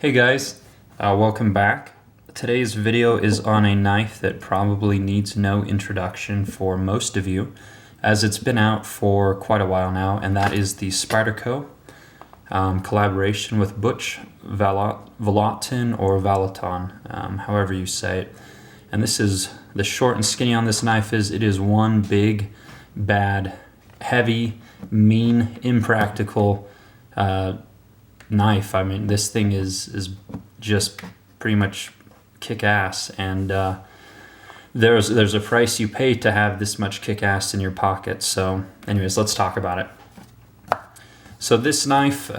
Hey guys, welcome back. Today's video is on a knife that probably needs no introduction for most of you, as it's been out for quite a while now, and that is the Spyderco collaboration with Butch Vallotton or Vallotton, however you say it. And this is the short and skinny on this knife is it is one big, bad, heavy, mean, impractical knife. I mean, this thing is just pretty much kick-ass, and there's a price you pay to have this much kick-ass in your pocket. So anyways, let's talk about it. So this knife,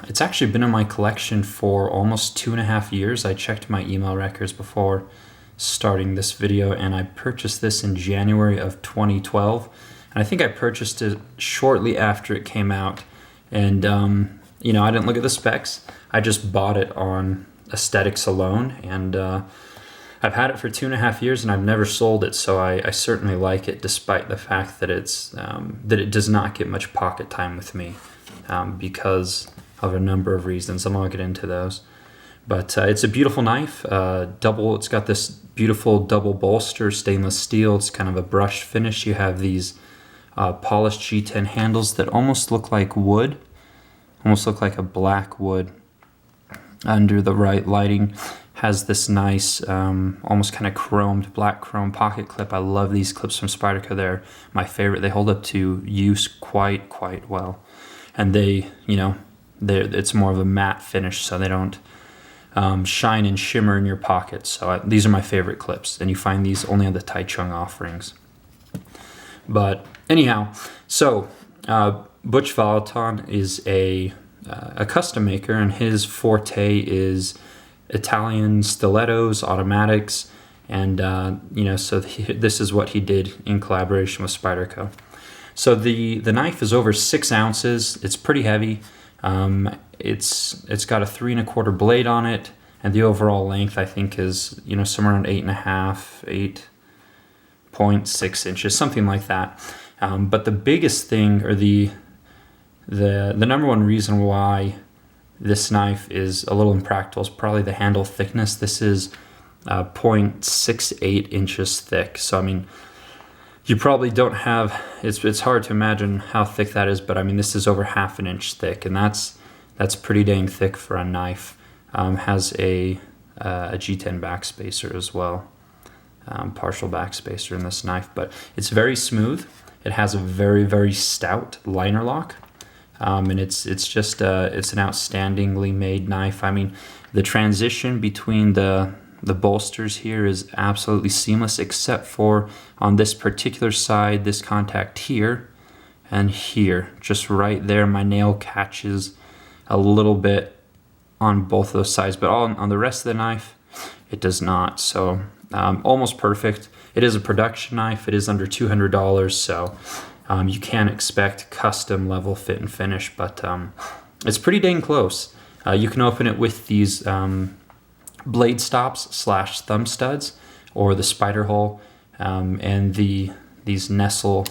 it's actually been in my collection for almost 2.5 years. I checked my email records before starting this video, and I purchased this in January of 2012, and I think I purchased it shortly after it came out. And you know, I didn't look at the specs. I just bought it on aesthetics alone, and I've had it for 2.5 years, and I've never sold it. So I certainly like it, despite the fact that that it does not get much pocket time with me because of a number of reasons. I'm not gonna get into those, but it's a beautiful knife. It's got this beautiful double bolster, stainless steel. It's kind of a brushed finish. You have these polished G10 handles that almost look like wood. Almost look like a black wood under the right lighting. Has this nice, almost kind of chromed, black chrome pocket clip. I love these clips from Spyderco. They're my favorite. They hold up to use quite well. And it's more of a matte finish, so they don't shine and shimmer in your pocket. So these are my favorite clips, and you find these only on the Taichung offerings. But anyhow, so Butch Vallotton is a custom maker, and his forte is Italian stilettos, automatics, and this is what he did in collaboration with Spyderco. So the knife is over 6 ounces. It's pretty heavy. It's got a 3 1/4 blade on it, and the overall length I think is somewhere around 8.5, 8.6 inches, something like that. But the biggest thing, or the number one reason why this knife is a little impractical, is probably the handle thickness. This is 0.68 inches thick. So I mean, you probably don't have, it's hard to imagine how thick that is, but I mean, this is over 1/2 inch thick, and that's pretty dang thick for a knife. Has a G10 backspacer as well, partial backspacer in this knife, but it's very smooth. It has a very stout liner lock, and it's an outstandingly made knife. I mean, the transition between the bolsters here is absolutely seamless, except for on this particular side, this contact here and here, just right there. My nail catches a little bit on both of those sides, but on the rest of the knife, it does not. So almost perfect. It is a production knife. It is under $200, so you can't expect custom level fit and finish, but it's pretty dang close. You can open it with these blade stops / thumb studs, or the spider hole, and these nestle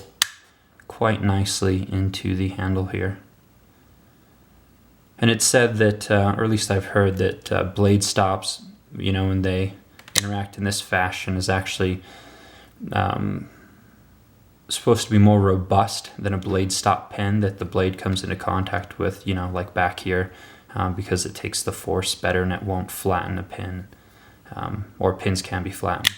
quite nicely into the handle here. And it's said that, or at least I've heard that blade stops, when they interact in this fashion, is actually supposed to be more robust than a blade stop pen that the blade comes into contact with, like back here, because it takes the force better and it won't flatten a pin, or pins can be flattened.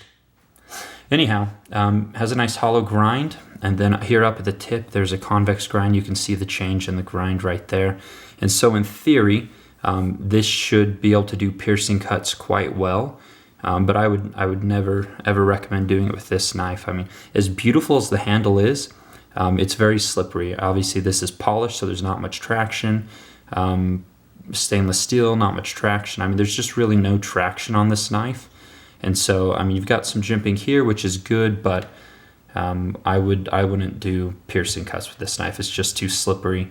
Anyhow, has a nice hollow grind, and then here up at the tip there's a convex grind. You can see the change in the grind right there. And so in theory, this should be able to do piercing cuts quite well. But I would never ever recommend doing it with this knife. I mean, as beautiful as the handle is, it's very slippery. Obviously this is polished, so there's not much traction. Stainless steel, not much traction. I mean, there's just really no traction on this knife. And so, I mean, you've got some jimping here, which is good, but I wouldn't do piercing cuts with this knife. It's just too slippery.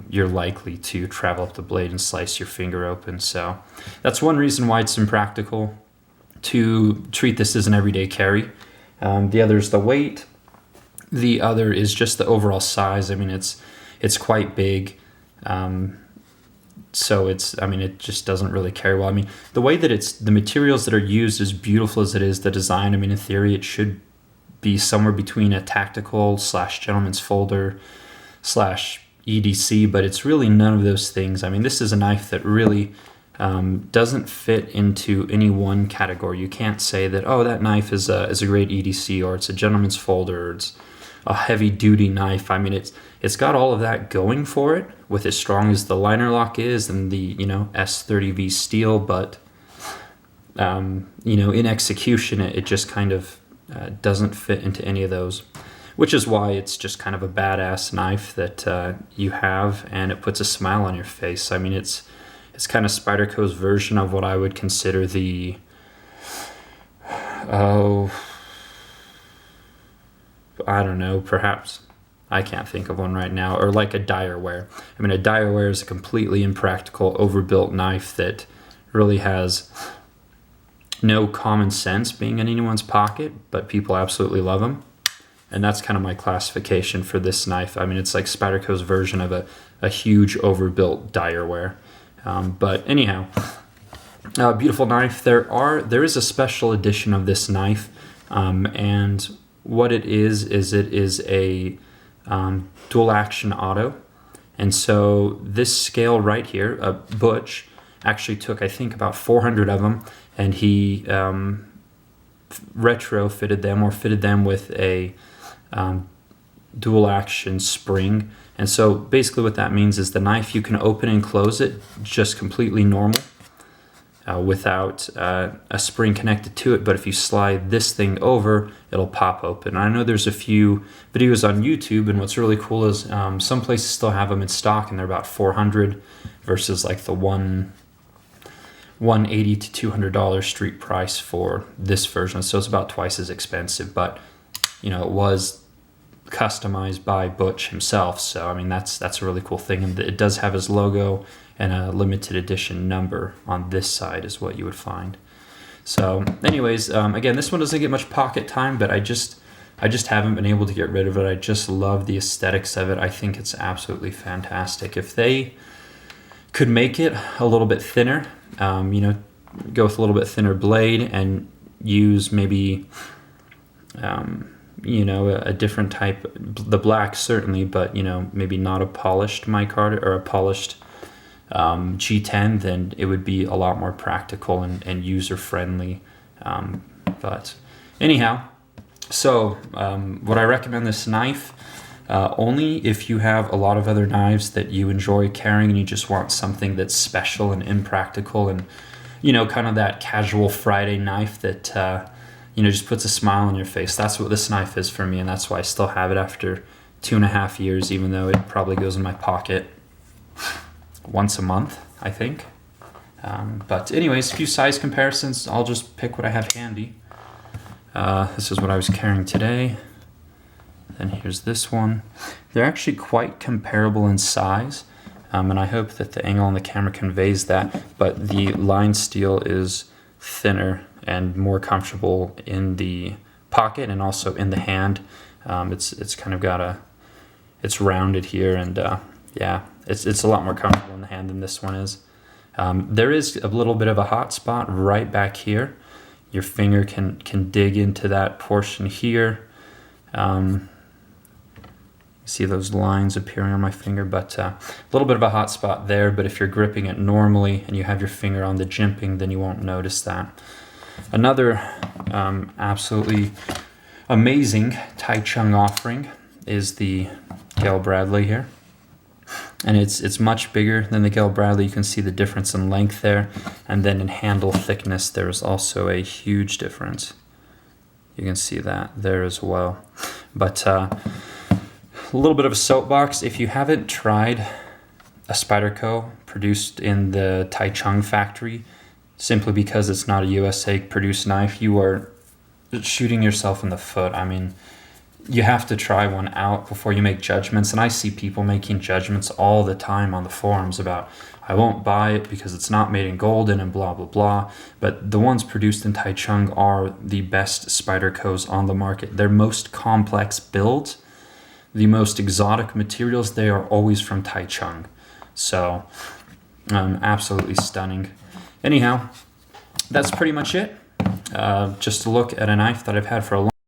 You're likely to travel up the blade and slice your finger open. So that's one reason why it's impractical to treat this as an everyday carry. The other is the weight. The other is just the overall size. I mean, it's quite big. so it's, I mean, it just doesn't really carry well. I mean, the way that the materials that are used, as beautiful as it is, the design, I mean, in theory, it should be somewhere between a tactical / gentleman's folder / EDC, but it's really none of those things. I mean, this is a knife that really doesn't fit into any one category. You can't say that, oh, that knife is a great EDC, or it's a gentleman's folder, or it's a heavy duty knife. I mean, it's got all of that going for it, with as strong as the liner lock is and the, you know, S30V steel, but you know, in execution, it just kind of doesn't fit into any of those, which is why it's just kind of a badass knife that you have, and it puts a smile on your face. I mean, it's kind of Spyderco's version of what I would consider the, I don't know, perhaps, I can't think of one right now, or like a Direware. I mean, a Direware is a completely impractical, overbuilt knife that really has no common sense being in anyone's pocket, but people absolutely love them. And that's kind of my classification for this knife. I mean, it's like Spyderco's version of a huge, overbuilt Direware. But anyhow, beautiful knife. There is a special edition of this knife, and what it is it is a dual action auto. And so this scale right here, Butch actually took, I think, about 400 of them, and he retrofitted them, or fitted them with a dual action spring. And so basically what that means is the knife, you can open and close it just completely normal, without a spring connected to it. But if you slide this thing over, it'll pop open. I know there's a few videos on YouTube, and what's really cool is some places still have them in stock, and they're about $400 versus like the $180 to $200 street price for this version. So it's about twice as expensive, but you know, it was customized by Butch himself. So I mean, that's a really cool thing, and it does have his logo and a limited edition number on this side is what you would find. So anyways, again, this one doesn't get much pocket time, but I just haven't been able to get rid of it. I just love the aesthetics of it. I think it's absolutely fantastic. If they could make it a little bit thinner, you know, go with a little bit thinner blade and use maybe you know, a different type, the black certainly, but you know, maybe not a polished micarta or a polished G10, then it would be a lot more practical and user friendly. But anyhow, so would I recommend this knife? Only if you have a lot of other knives that you enjoy carrying and you just want something that's special and impractical, and you know, kind of that casual Friday knife that you know, just puts a smile on your face. That's what this knife is for me, and that's why I still have it after 2.5 years, even though it probably goes in my pocket once a month, I think. But anyways, a few size comparisons. I'll just pick what I have handy. This is what I was carrying today. Then here's this one. They're actually quite comparable in size, and I hope that the angle on the camera conveys that, but the line steel is thinner and more comfortable in the pocket and also in the hand. It's kind of it's rounded here, and yeah, it's a lot more comfortable in the hand than this one is. There is a little bit of a hot spot right back here. Your finger can dig into that portion here. See those lines appearing on my finger, but a little bit of a hot spot there. But if you're gripping it normally and you have your finger on the jimping, then you won't notice that. Another absolutely amazing Tai Chung offering is the Gayle Bradley here. And it's much bigger than the Gayle Bradley. You can see the difference in length there. And then in handle thickness, there is also a huge difference. You can see that there as well. But a little bit of a soapbox. If you haven't tried a Spyderco produced in the Tai Chung factory, simply because it's not a USA produced knife, you are shooting yourself in the foot. I mean, you have to try one out before you make judgments. And I see people making judgments all the time on the forums about, I won't buy it because it's not made in golden and blah, blah, blah. But the ones produced in Tai Chung are the best Spydercos on the market. Their most complex builds, the most exotic materials, they are always from Tai Chung. So Absolutely stunning. Anyhow, that's pretty much it. Just a look at a knife that I've had for a long